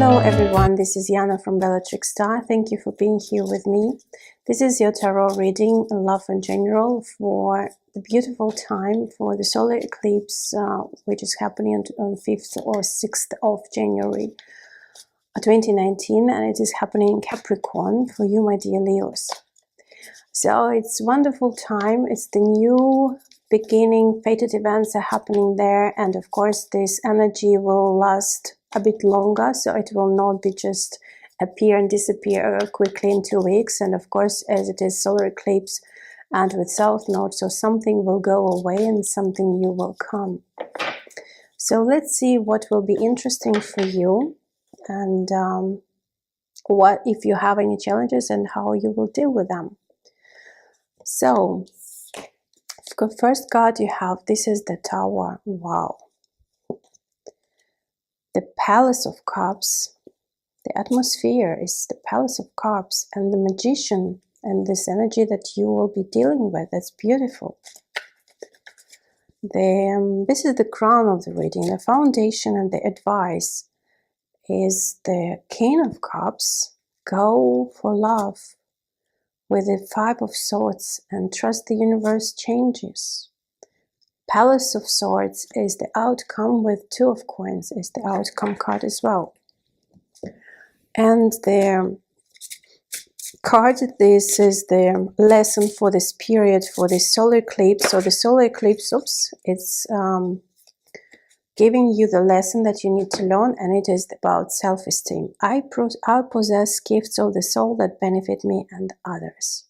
Hello everyone, this is Yana from Bellatrix Star. Thank you for being here with me. This is your tarot reading, love in general, for the beautiful time for the solar eclipse, which is happening on 5th or 6th of January 2019, and it is happening in Capricorn for you, my dear Leos. So it's a wonderful time. It's the new beginning. Fated events are happening there, and of course this energy will last a bit longer, so it will not be just appear and disappear quickly in 2 weeks. And of course, as it is solar eclipse and with south node, so something will go away and something new will come. So let's see what will be interesting for you, and what if you have any challenges and how you will deal with them. So first card you have, this is the Tower. Wow. The Palace of Cups, the atmosphere is the Palace of Cups, and the Magician, and this energy that you will be dealing with. That's beautiful. This is the crown of the reading. The foundation and the advice is the King of Cups. Go for love with the Five of Swords and trust the universe changes. Palace of Swords is the outcome, with Two of Coins is the outcome card as well. And the card, this is the lesson for this period, for this solar eclipse. So the solar eclipse, it's giving you the lesson that you need to learn, and it is about self-esteem. I possess gifts of the soul that benefit me and others.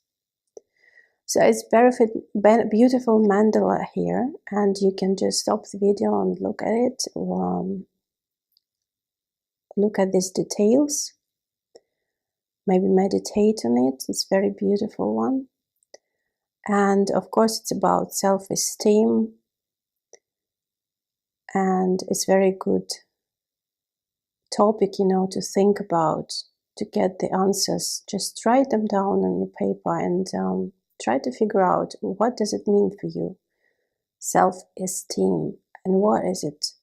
So it's beautiful mandala here, and you can just stop the video and look at it. Look at these details. Maybe meditate on it. It's a very beautiful one. And of course, it's about self-esteem. And it's very good topic, you know, to think about, to get the answers. Just write them down on your paper and try to figure out, what does it mean for you? Self-esteem. And what is it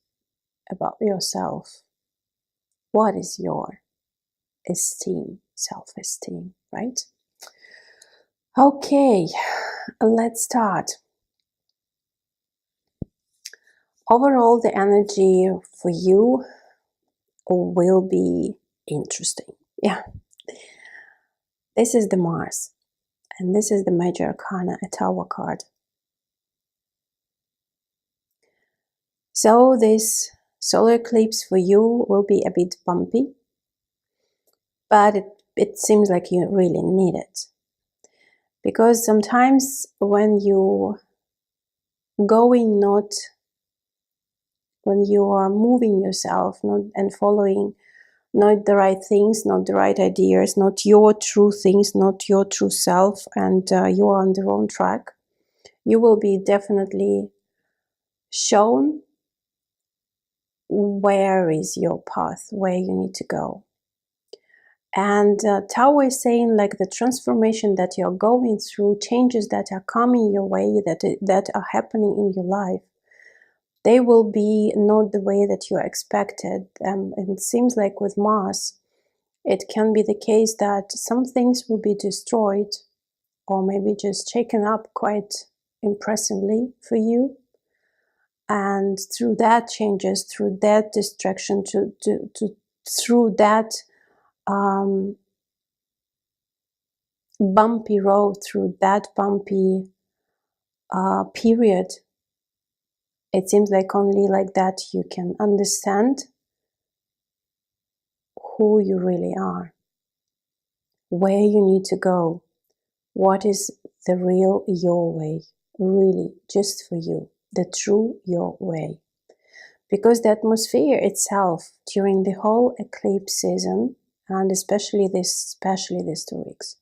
about yourself? What is your esteem? Self-esteem, right? Okay, let's start. Overall, the energy for you will be interesting. Yeah. This is the Mars. And this is the Major Arcana, a Tower card. So this solar eclipse for you will be a bit bumpy, but it seems like you really need it. Because sometimes when you when you are moving yourself and following not the right things, not the right ideas, not your true things, not your true self, and you are on the wrong track, you will be definitely shown where is your path, where you need to go. And Tower is saying, like, the transformation that you're going through, changes that are coming your way, that are happening in your life, they will be not the way that you expected. And it seems like with Mars, it can be the case that some things will be destroyed, or maybe just shaken up quite impressively for you. And through that changes, through that distraction, through that bumpy road, through that bumpy period, it seems like only like that you can understand who you really are, where you need to go, what is the real your way, really just for you, the true your way. Because the atmosphere itself during the whole eclipse season, and especially these 2 weeks,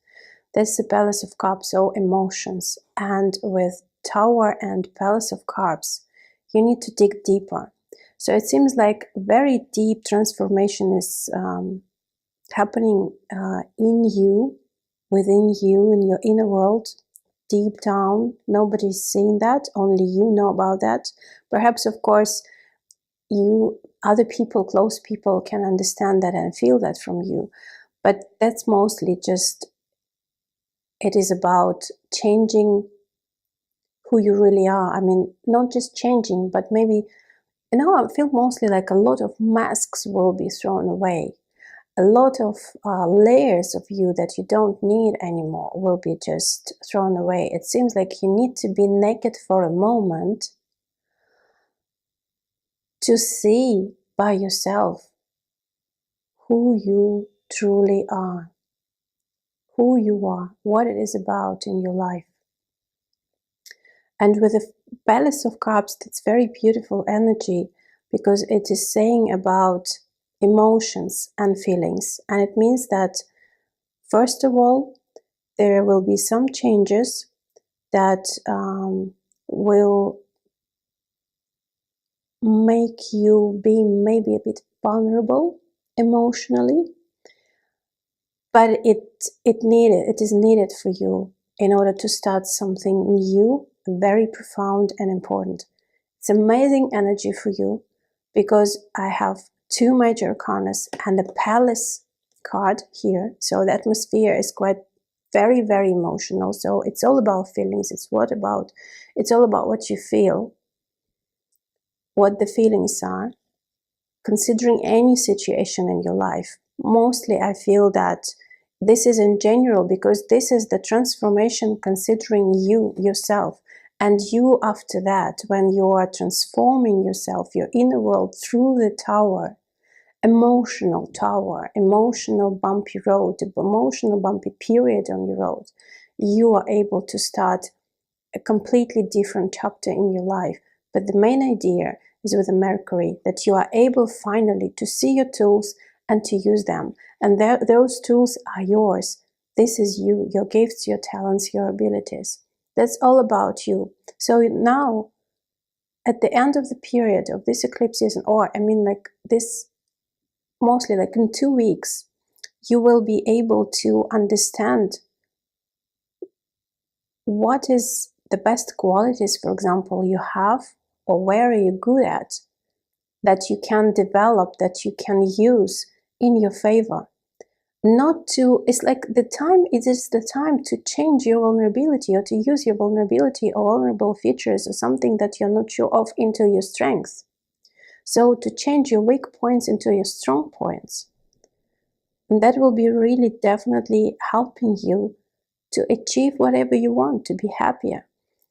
that's the Palace of Cups, so emotions. And with Tower and Palace of Cups, you need to dig deeper. So it seems like very deep transformation is happening in you, within you, in your inner world, deep down. Nobody's seeing that, only you know about that. Perhaps, of course, other people, close people, can understand that and feel that from you. But that's mostly just, it is about changing who you really are. I mean, not just changing, but maybe, you know, I feel mostly like a lot of masks will be thrown away. A lot of layers of you that you don't need anymore will be just thrown away. It seems like you need to be naked for a moment to see by yourself who you truly are, who you are, what it is about in your life. And with the Palace of Cups, it's very beautiful energy, because it is saying about emotions and feelings. And it means that, first of all, there will be some changes that will make you be maybe a bit vulnerable emotionally, but it is needed for you in order to start something new, very profound and important. It's amazing energy for you, because I have two major arcanas and the Palace card here. So the atmosphere is quite very, very emotional. So it's all about feelings. It's all about what you feel, what the feelings are, considering any situation in your life. Mostly I feel that this is in general, because this is the transformation, considering you, yourself, and you after that, when you are transforming yourself, your inner world, through the tower, emotional bumpy road, emotional bumpy period on your road, you are able to start a completely different chapter in your life. But the main idea is with the Mercury, that you are able finally to see your tools and to use them. And those tools are yours. This is you, your gifts, your talents, your abilities. That's all about you. So now, at the end of the period of this eclipse season, or I mean like this, mostly like in 2 weeks, you will be able to understand what is the best qualities, for example, you have, or where are you good at, that you can develop, that you can use in your favor. Not to, it's like it is the time to change your vulnerability, or to use your vulnerability or vulnerable features or something that you're not sure of into your strength. So to change your weak points into your strong points. And that will be really definitely helping you to achieve whatever you want, to be happier.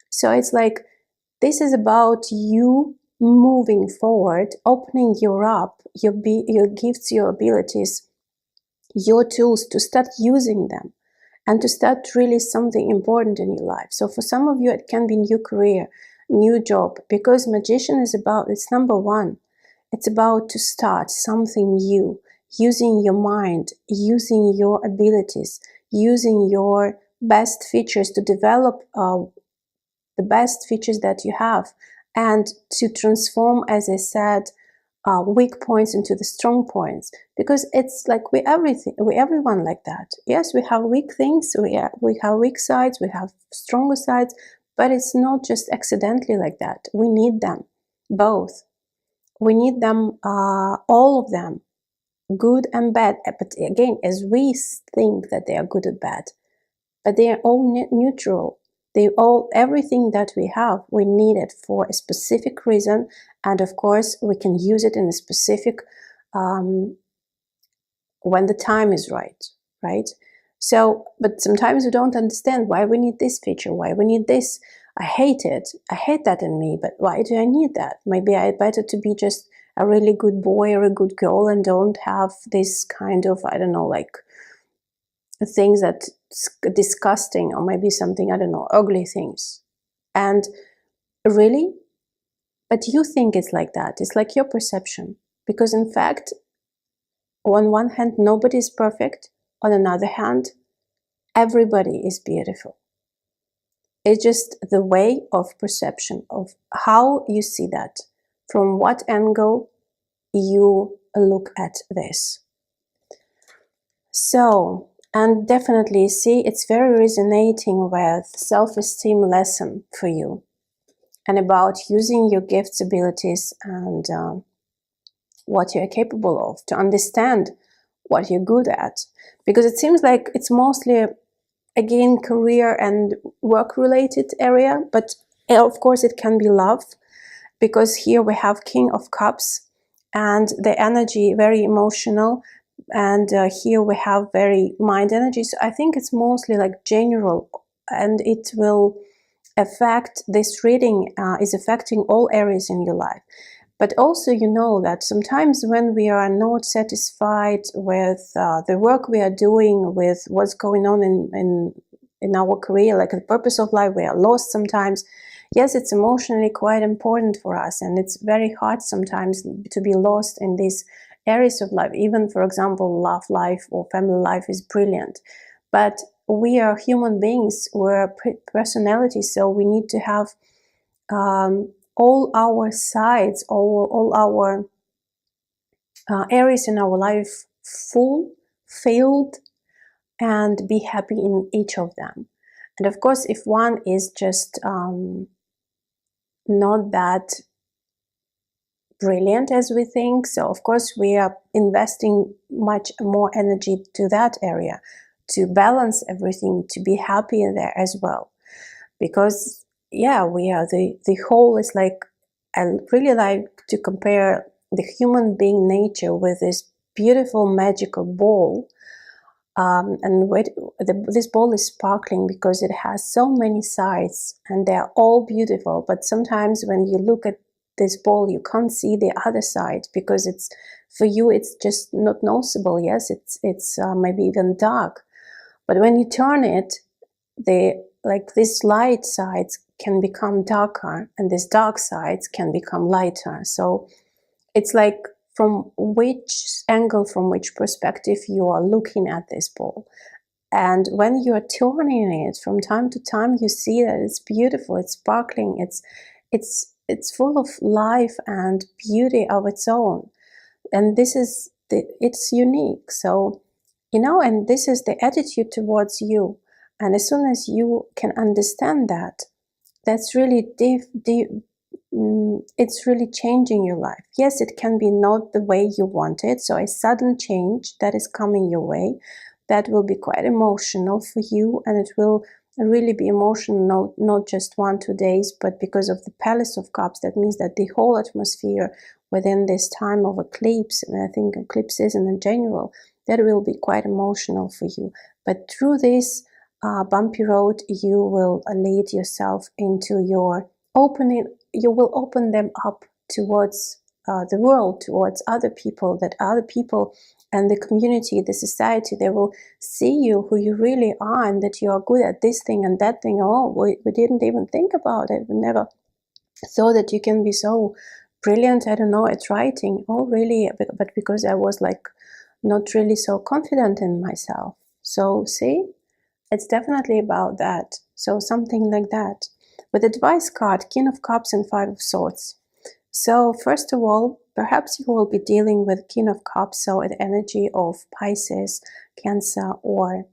So it's like, this is about you moving forward, opening your gifts, your abilities, your tools, to start using them and to start really something important in your life. So for some of you, it can be new career, new job, because Magician is about, it's number one. It's about to start something new, using your mind, using your abilities, using your best features to develop the best features that you have, and to transform, as I said, weak points into the strong points, because it's like everyone like that. Yes, we have weak things, we have weak sides, we have stronger sides, but it's not just accidentally like that. We need them both. We need them, all of them, good and bad. But again, as we think that they are good or bad, but they are all neutral. Everything that we have, we need it for a specific reason, and of course we can use it in a specific when the time is right? So, but sometimes we don't understand why we need this feature, why we need this. I hate it. I hate that in me, but why do I need that? Maybe I better to be just a really good boy or a good girl and don't have this kind of, I don't know, like things that disgusting, or maybe something, I don't know, ugly things. And really, but you think it's like that. It's like your perception, because in fact, on one hand, nobody is perfect. On another hand, everybody is beautiful. It's just the way of perception, of how you see that, from what angle you look at this. So, and definitely see, it's very resonating with self-esteem lesson for you, and about using your gifts, abilities, and what you're capable of, to understand what you're good at, because it seems like it's mostly, again, career and work related area, but of course it can be love, because here we have King of Cups and the energy very emotional, and here we have very mind energy. So I think it's mostly like general, and it will affect, this reading is affecting all areas in your life. But also, you know that sometimes when we are not satisfied with the work we are doing, with what's going on in our career, like the purpose of life, we are lost sometimes. Yes, it's emotionally quite important for us, and it's very hard sometimes to be lost in these areas of life. Even, for example, love life or family life is brilliant. But we are human beings, we're personalities, so we need to have all our sides, all our areas in our life filled, and be happy in each of them. And of course, if one is just not that brilliant as we think, so of course we are investing much more energy to that area, to balance everything, to be happier there as well. Because yeah, we are the whole is like, I really like to compare the human being nature with this beautiful magical ball, and this ball is sparkling because it has so many sides and they're all beautiful. But sometimes when you look at this ball, you can't see the other side, because it's, for you, it's just not noticeable. Yes, it's maybe even dark, but when you turn it, these light sides can become darker, and these dark sides can become lighter. So it's like from which angle, from which perspective you are looking at this ball. And when you are turning it from time to time, you see that it's beautiful, it's sparkling, it's full of life and beauty of its own. And this is it's unique. So, you know, and this is the attitude towards you. And as soon as you can understand that, that's really it's really changing your life. Yes, it can be not the way you want it. So a sudden change that is coming your way, that will be quite emotional for you, and it will really be emotional, not just 1-2 days, but because of the Palace of Cups, that means that the whole atmosphere within this time of eclipse, and I think eclipses in general, that will be quite emotional for you. But through this bumpy road, you will lead yourself into your opening. You will open them up towards the world, towards other people, that other people and the community, the society, they will see you, who you really are, and that you are good at this thing and that thing. Oh, we didn't even think about it. We never thought that you can be so brilliant, I don't know, at writing. Oh, really? But because I was like not really so confident in myself. So see, it's definitely about that. So something like that. With advice card, King of Cups and Five of Swords. So first of all, perhaps you will be dealing with King of Cups, so the energy of Pisces, Cancer, or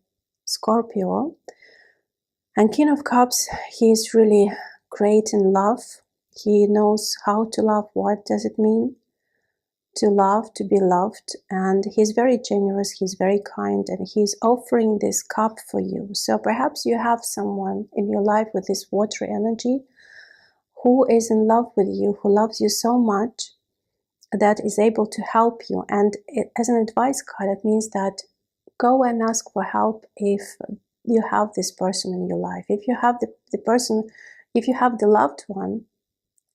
Scorpio. And King of Cups, he is really great in love. He knows how to love. What does it mean to love, to be loved? And he's very generous, he's very kind, and he's offering this cup for you. So perhaps you have someone in your life with this watery energy who is in love with you, who loves you so much, that is able to help you. And as an advice card, it means that go and ask for help if you have this person in your life. If you have the person, if you have the loved one,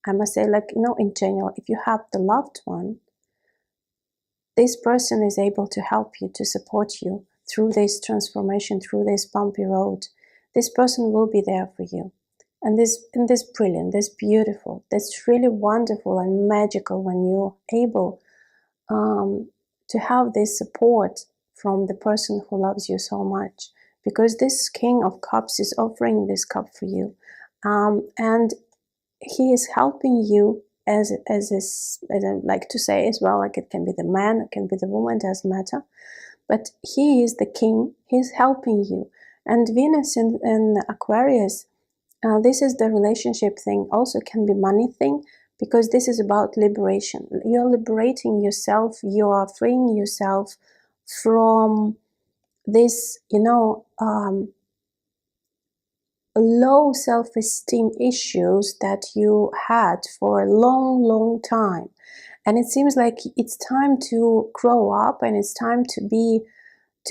I must say, like, you know, in general, if you have the loved one, this person is able to help you, to support you through this transformation, through this bumpy road. This person will be there for you. And this brilliant, this beautiful, that's really wonderful and magical when you're able to have this support from the person who loves you so much. Because this King of Cups is offering this cup for you. And he is helping you as I like to say as well, like it can be the man, it can be the woman, doesn't matter. But he is the king, he's helping you. And Venus in Aquarius, this is the relationship thing, also can be money thing, because this is about liberation. You're liberating yourself, you are freeing yourself from this, low self-esteem issues that you had for a long time. And it seems like it's time to grow up, and it's time to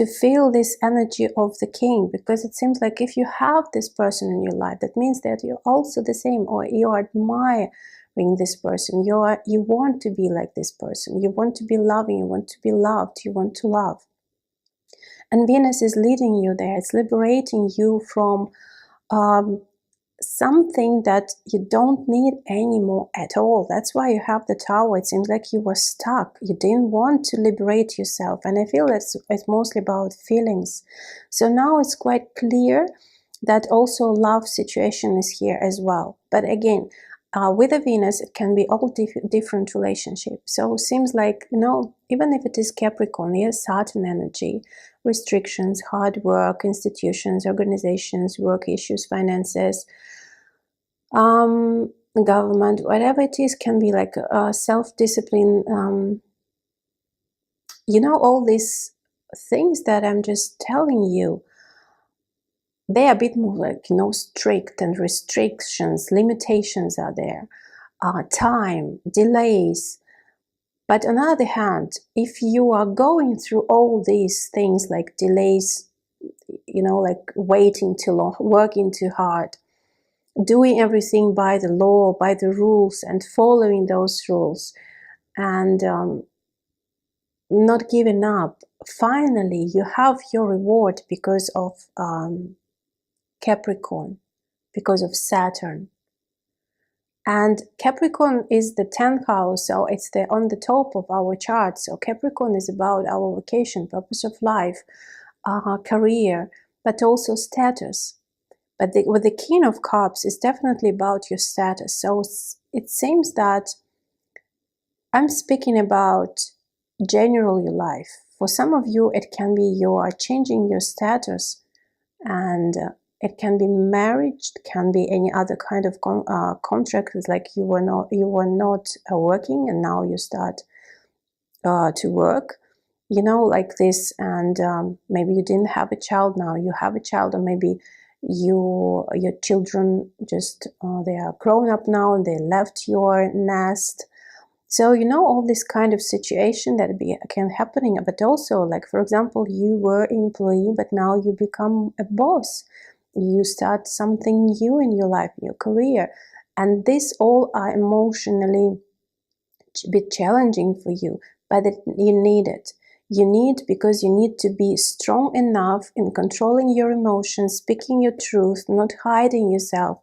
feel this energy of the king, because it seems like if you have this person in your life, that means that you're also the same, or you are admiring this person, you want to be like this person, you want to be loving, you want to be loved, you want to love. And Venus is leading you there. It's liberating you from something that you don't need anymore at all. That's why you have the Tower. It seems like you were stuck. You didn't want to liberate yourself. And I feel it's mostly about feelings. So now it's quite clear that also love situation is here as well. But again, with the Venus, it can be all different relationships. So it seems like, even if it is Capricorn, here's Saturn energy, restrictions, hard work, institutions, organizations, work issues, finances, government, whatever it is, can be like self-discipline, all these things that I'm just telling you, they are a bit more like, strict, and restrictions, limitations are there, time, delays. But on the other hand, if you are going through all these things like delays, like waiting too long, working too hard, doing everything by the law, by the rules, and following those rules, and not giving up, finally you have your reward because of Capricorn, because of Saturn. And Capricorn is the 10th house, so it's on the top of our chart. So Capricorn is about our vocation, purpose of life, career, but also status. But with the King of Cups, it's definitely about your status. So it seems that I'm speaking about general your life. For some of you, it can be you are changing your status, and it can be marriage, it can be any other kind of contract. It's like you were not working, and now you start to work, like this. And maybe you didn't have a child, now you have a child, or maybe your children just they are grown up now and they left your nest. So all this kind of situation that can happening. But also, like, for example, you were employee, but now you become a boss, you start something new in your life, your career, and this all are emotionally a bit challenging for you, but you need it. You need, because you need to be strong enough in controlling your emotions, speaking your truth, not hiding yourself,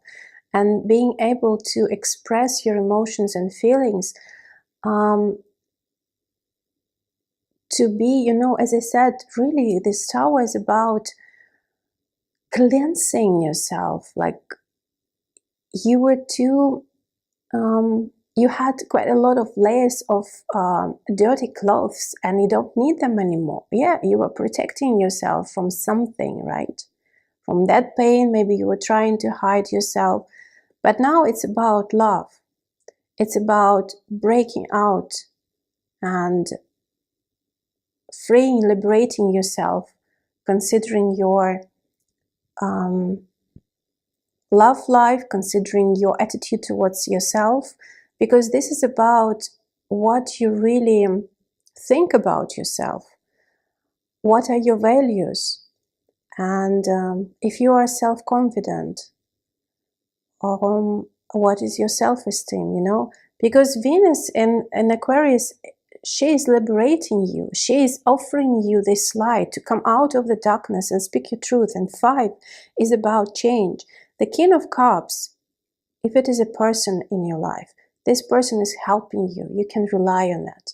and being able to express your emotions and feelings, to be, as I said, really this Tower is about cleansing yourself. Like, you were too you had quite a lot of layers of dirty clothes, and you don't need them anymore. Yeah, you were protecting yourself from something, right? From that pain, maybe you were trying to hide yourself. But now it's about love. It's about breaking out and freeing, liberating yourself, considering your love life, considering your attitude towards yourself, because this is about what you really think about yourself. What are your values? And if you are self-confident, what is your self-esteem, Because Venus in Aquarius, she is liberating you. She is offering you this light to come out of the darkness and speak your truth. And 5 is about change. The King of Cups, if it is a person in your life, this person is helping you. You can rely on that.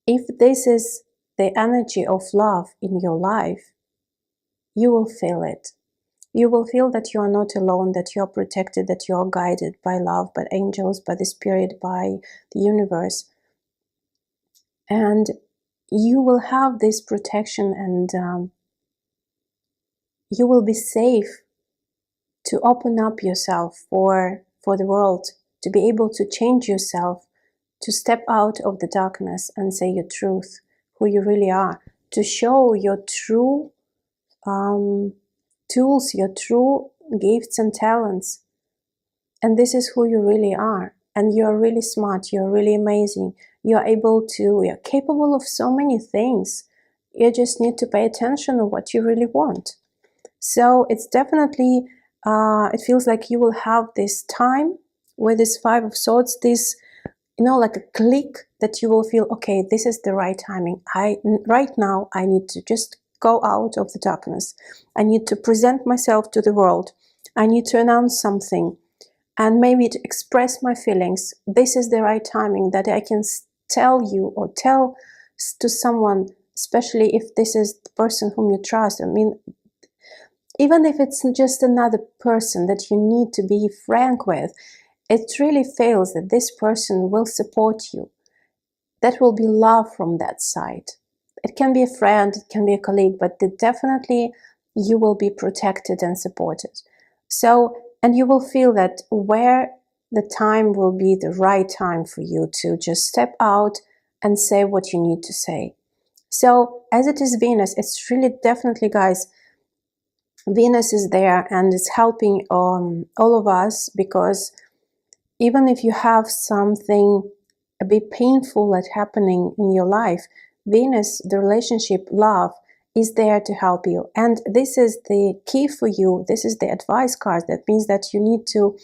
If this is the energy of love in your life, you will feel it. You will feel that you are not alone, that you are protected, that you are guided by love, by angels, by the spirit, by the universe. And you will have this protection, and you will be safe to open up yourself for the world, to be able to change yourself, to step out of the darkness and say your truth, who you really are, to show your true tools, your true gifts and talents. And this is who you really are. And you're really smart, you're really amazing. You're capable of so many things. You just need to pay attention to what you really want. So it's definitely, it feels like you will have this time with this Five of Swords, this, like a click that you will feel, okay, this is the right timing. Right now, I need to just go out of the darkness. I need to present myself to the world. I need to announce something and maybe to express my feelings. This is the right timing that I can tell you or tell to someone, especially if this is the person whom you trust. I mean, even if it's just another person that you need to be frank with, it really feels that this person will support you. That will be love from that side. It can be a friend, it can be a colleague, but definitely you will be protected and supported. So, and you will feel that where the time will be the right time for you to just step out and say what you need to say. So, as it is Venus, it's really definitely, guys, Venus is there and it's helping all of us, because even if you have something a bit painful that's happening in your life, Venus, the relationship, love, is there to help you. And this is the key for you. This is the advice card. That means that you need to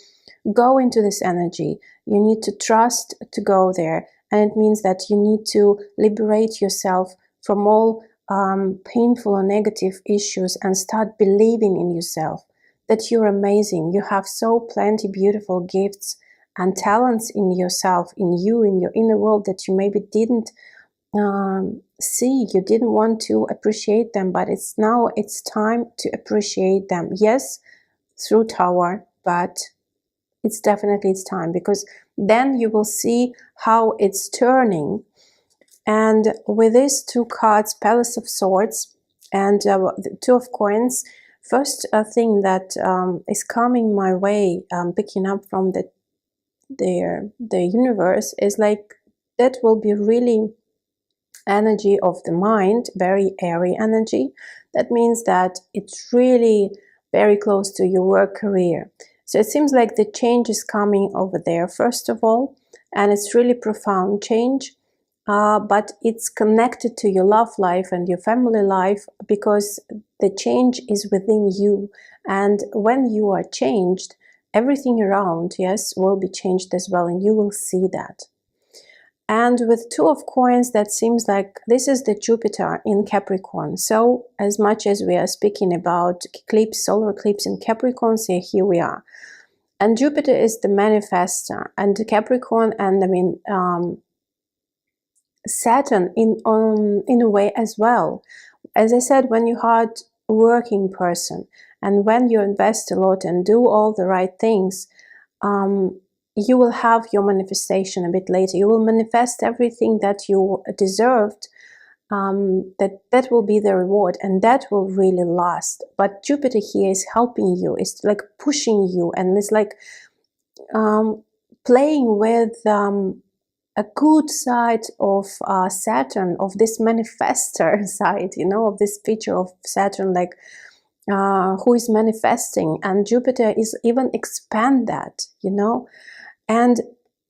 go into this energy. You need to trust to go there. And it means that you need to liberate yourself from all painful or negative issues and start believing in yourself, that you're amazing. You have so plenty beautiful gifts and talents in yourself, in you, in your inner world, that you maybe didn't see, you didn't want to appreciate them, but it's time to appreciate them. Yes, through Tower, but it's time, because then you will see how it's turning. And with these two cards, Palace of Swords and the Two of Coins, first thing that is coming my way, picking up from the universe, is like that will be really energy of the mind, very airy energy. That means that it's really very close to your work career. So it seems like the change is coming over there, first of all, and it's really profound change, but it's connected to your love life and your family life, because the change is within you. And when you are changed, everything around, yes, will be changed as well, and you will see that. And with Two of Coins, that seems like this is the Jupiter in Capricorn. So as much as we are speaking about eclipse, solar eclipse in Capricorn, so here we are. And Jupiter is the manifester, and Capricorn, and I mean Saturn in a way as well. As I said, when you're hard working person and when you invest a lot and do all the right things, you will have your manifestation a bit later. You will manifest everything that you deserved. That will be the reward, and that will really last. But Jupiter here is helping you. It's like pushing you, and it's like playing with a good side of Saturn, of this manifester side, of this feature of Saturn, like who is manifesting, and Jupiter is even expand that, And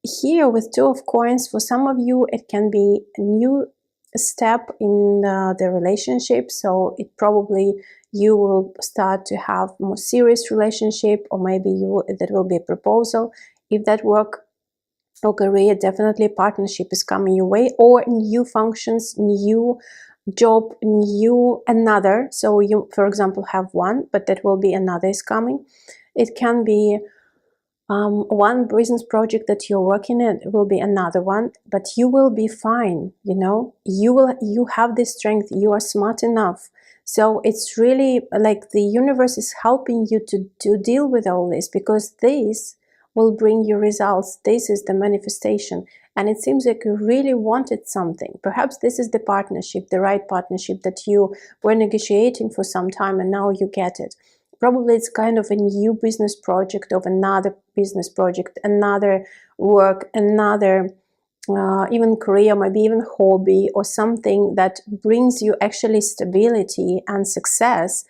here with Two of Coins, for some of you, it can be a new step in the relationship. So it probably you will start to have more serious relationship, or maybe that will be a proposal. If that work or career, definitely partnership is coming your way, or new functions, new job, new another. So you, for example, have one, but that will be another is coming. It can be one business project that you're working in, it will be another one, but you will be fine. You have this strength, you are smart enough. So it's really like the universe is helping you to deal with all this, because this will bring you results. This is the manifestation, and it seems like you really wanted something. Perhaps this is the partnership, the right partnership that you were negotiating for some time, and now you get it. Probably it's kind of a new business project, of another business project, another work, another even career, maybe even hobby, or something that brings you actually stability and success.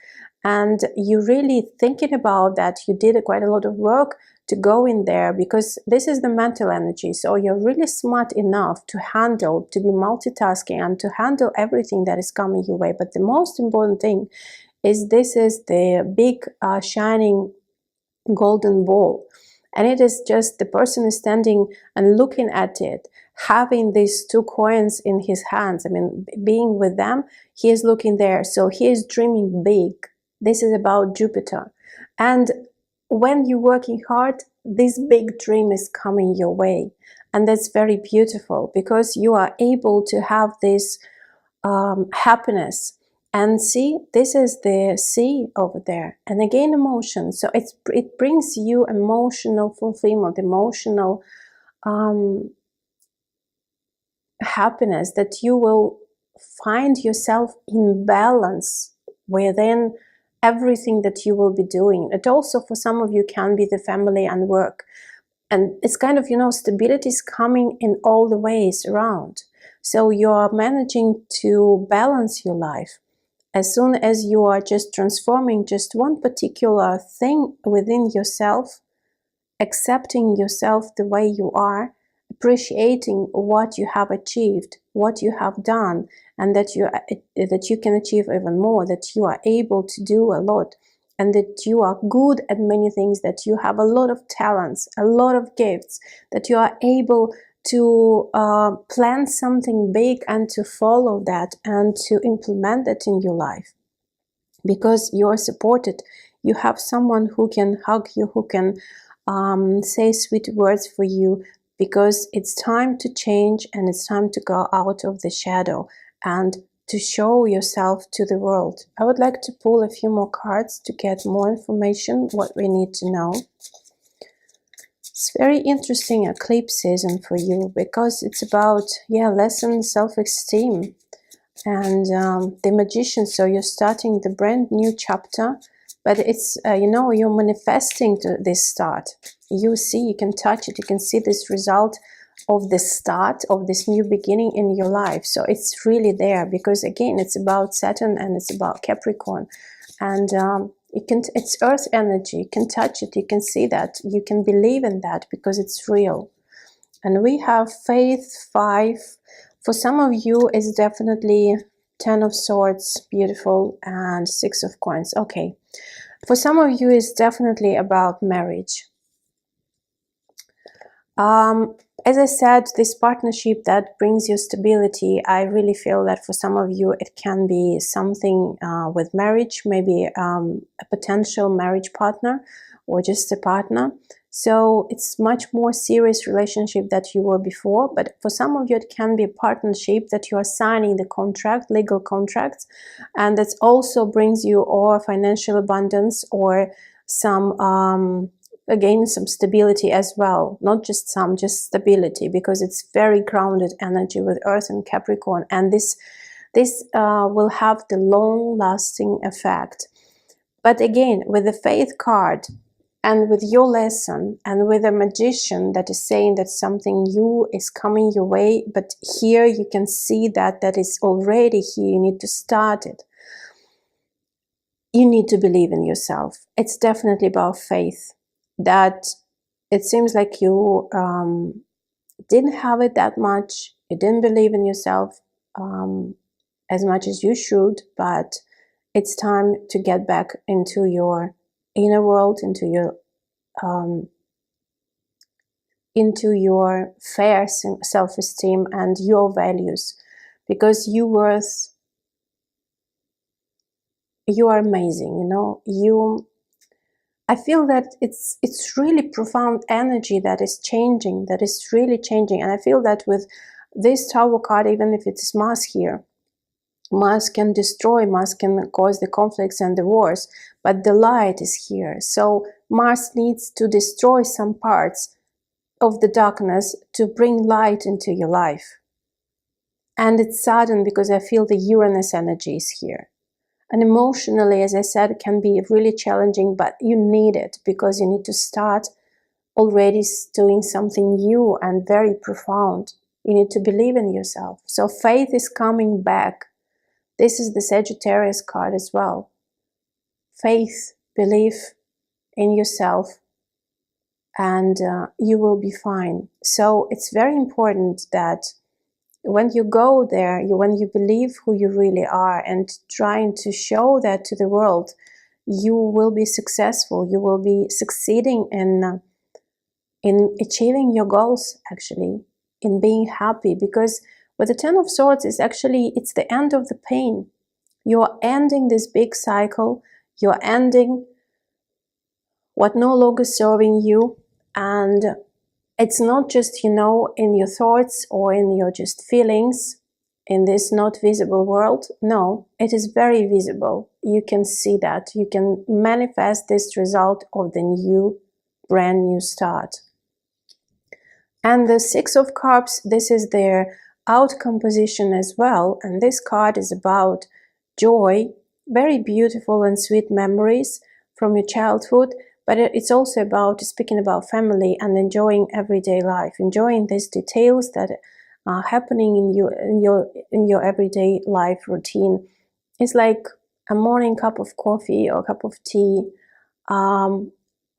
And you're really thinking about that. You did quite a lot of work to go in there, because this is the mental energy. So you're really smart enough to handle, to be multitasking and to handle everything that is coming your way. But the most important thing is, this is the big shining golden ball, and it is just the person is standing and looking at it, having these 2 coins in his hands. I mean, being with them, he is looking there, so he is dreaming big. This is about Jupiter. And when you're working hard, this big dream is coming your way, and that's very beautiful, because you are able to have this happiness. And see, this is the sea over there, and again emotion. So it brings you emotional fulfillment, emotional happiness, that you will find yourself in balance within everything that you will be doing. It also, for some of you, can be the family and work, and it's kind of, you know, stability is coming in all the ways around. So you're managing to balance your life. As soon as you are just transforming just one particular thing within yourself, accepting yourself the way you are, appreciating what you have achieved, what you have done, and that you can achieve even more, that you are able to do a lot, and that you are good at many things, that you have a lot of talents, a lot of gifts, that you are able to plan something big and to follow that and to implement that in your life, because you are supported. You have someone who can hug you, who can say sweet words for you, because it's time to change, and it's time to go out of the shadow and to show yourself to the world. I would like to pull a few more cards to get more information, what we need to know. It's very interesting eclipse season for you, because it's about, lesson, self-esteem, and the Magician. So you're starting the brand new chapter, but it's, you're manifesting to this start. You see, you can touch it, you can see this result of the start of this new beginning in your life. So it's really there, because again, it's about Saturn and it's about Capricorn, and it's earth energy. You can touch it, you can see that, you can believe in that, because it's real. And we have Faith 5. For some of you, it's definitely 10 of Swords, beautiful, and 6 of Coins. Okay, for some of you, it's definitely about marriage. As I said, this partnership that brings you stability, I really feel that for some of you, it can be something with marriage, maybe a potential marriage partner, or just a partner. So it's much more serious relationship that you were before. But for some of you, it can be a partnership that you are signing the contract, legal contracts, and that also brings you or financial abundance, or some again, some stability as well. Not just some, just stability, because it's very grounded energy with Earth and Capricorn, and this will have the long-lasting effect. But again, with the Faith card, and with your lesson, and with a Magician that is saying that something new is coming your way, but here you can see that is already here. You need to start it. You need to believe in yourself. It's definitely about faith. That it seems like you didn't have it that much. You didn't believe in yourself as much as you should, but it's time to get back into your inner world, into your fair self-esteem and your values, because you are amazing. I feel that it's really profound energy that is changing, that is really changing. And I feel that with this Tower card, even if it's Mars here, Mars can destroy, Mars can cause the conflicts and the wars, but the light is here. So Mars needs to destroy some parts of the darkness to bring light into your life. And it's sudden, because I feel the Uranus energy is here. And emotionally, as I said, it can be really challenging, but you need it because you need to start already doing something new and very profound. You need to believe in yourself. So faith is coming back. This is the Sagittarius card as well. Faith, belief in yourself, and you will be fine. So it's very important that when you go there, when you believe who you really are and trying to show that to the world, you will be successful. You will be succeeding in achieving your goals, actually, in being happy. Because with the Ten of Swords, it's the end of the pain. You're ending this big cycle. You're ending what no longer serving you. And it's not just, in your thoughts or in your just feelings in this not visible world. No, it is very visible. You can see that. You can manifest this result of the new, brand new start. And the Six of Cups, this is their outcome position as well. And this card is about joy, very beautiful and sweet memories from your childhood. But it's also about speaking about family and enjoying everyday life, enjoying these details that are happening in your everyday life routine. It's like a morning cup of coffee or a cup of tea,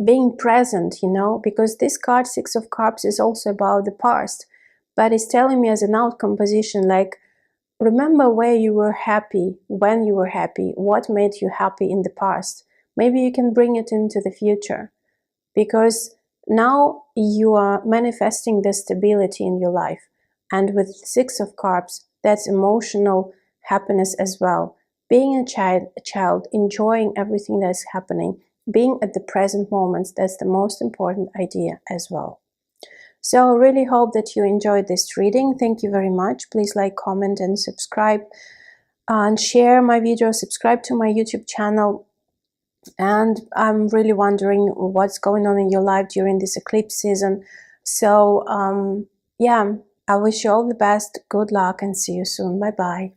being present, because this card, Six of Cups, is also about the past, but it's telling me as an outcome position, like, remember where you were happy, when you were happy, what made you happy in the past. Maybe you can bring it into the future, because now you are manifesting the stability in your life. And with Six of Cups, that's emotional happiness as well. Being a child, enjoying everything that's happening, being at the present moments, that's the most important idea as well. So I really hope that you enjoyed this reading. Thank you very much. Please like, comment, and subscribe, and share my video. Subscribe to my YouTube channel. And I'm really wondering what's going on in your life during this eclipse season. So yeah, I wish you all the best. Good luck and see you soon. Bye bye.